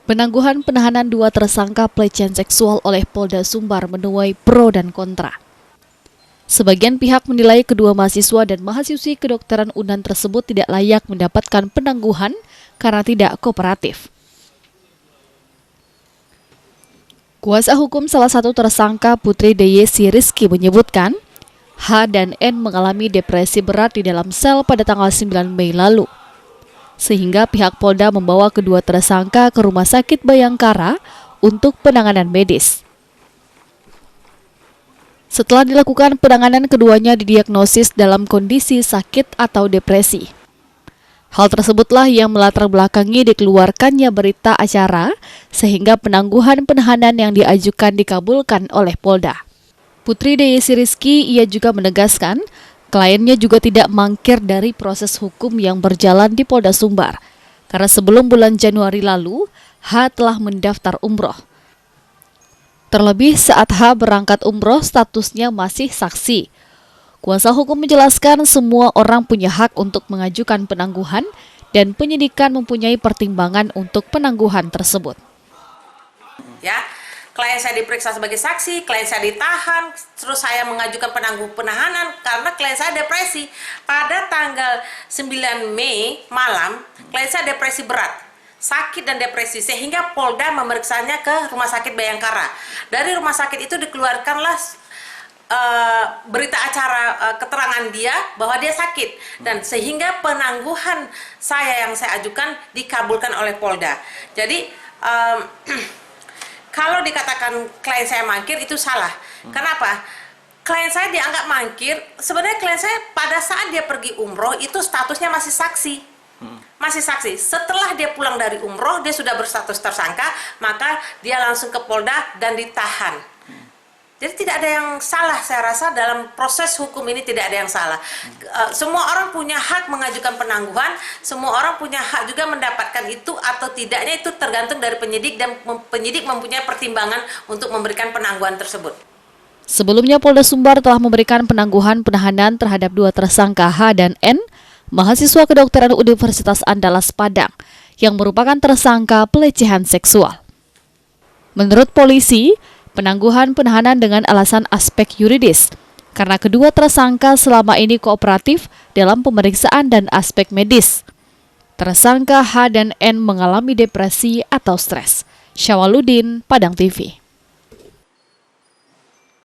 Penangguhan penahanan dua tersangka pelecehan seksual oleh Polda Sumbar menuai pro dan kontra. Sebagian pihak menilai kedua mahasiswa dan mahasiswi kedokteran UNAN tersebut tidak layak mendapatkan penangguhan karena tidak kooperatif. Kuasa hukum salah satu tersangka Putri Deyesi Rizky menyebutkan, H dan N mengalami depresi berat di dalam sel pada tanggal 9 Mei lalu. Sehingga pihak Polda membawa kedua tersangka ke Rumah Sakit Bayangkara untuk penanganan medis. Setelah dilakukan penanganan, keduanya didiagnosis dalam kondisi sakit atau depresi. Hal tersebutlah yang melatar belakangi dikeluarkannya berita acara sehingga penangguhan penahanan yang diajukan dikabulkan oleh Polda. Putri Deyesi Rizky ia juga menegaskan, kliennya juga tidak mangkir dari proses hukum yang berjalan di Polda Sumbar, karena sebelum bulan Januari lalu, H telah mendaftar umroh. Terlebih saat H berangkat umroh, statusnya masih saksi. Kuasa hukum menjelaskan semua orang punya hak untuk mengajukan penangguhan dan penyidikan mempunyai pertimbangan untuk penangguhan tersebut. Ya, klien saya diperiksa sebagai saksi, klien saya ditahan, terus saya mengajukan penahanan karena klien saya depresi. Pada tanggal 9 Mei malam, klien saya depresi berat, sakit dan depresi, sehingga Polda memeriksanya ke Rumah Sakit Bayangkara. Dari rumah sakit itu dikeluarkanlah berita acara keterangan dia bahwa dia sakit, dan sehingga penangguhan saya yang saya ajukan dikabulkan oleh Polda. Jadi kalau dikatakan klien saya mangkir itu salah. Kenapa? Klien saya dianggap mangkir, sebenarnya klien saya pada saat dia pergi umroh itu statusnya masih saksi. Masih saksi. Setelah dia pulang dari umroh, dia sudah berstatus tersangka, maka dia langsung ke Polda dan ditahan. Jadi tidak ada yang salah, saya rasa dalam proses hukum ini tidak ada yang salah. Semua orang punya hak mengajukan penangguhan, semua orang punya hak juga mendapatkan itu atau tidaknya, itu tergantung dari penyidik, dan penyidik mempunyai pertimbangan untuk memberikan penangguhan tersebut. Sebelumnya Polda Sumbar telah memberikan penangguhan penahanan terhadap dua tersangka H dan N, mahasiswa kedokteran Universitas Andalas Padang, yang merupakan tersangka pelecehan seksual. Menurut polisi, penangguhan penahanan dengan alasan aspek yuridis, karena kedua tersangka selama ini kooperatif dalam pemeriksaan dan aspek medis. Tersangka H dan N mengalami depresi atau stres. Syawaludin, Padang TV.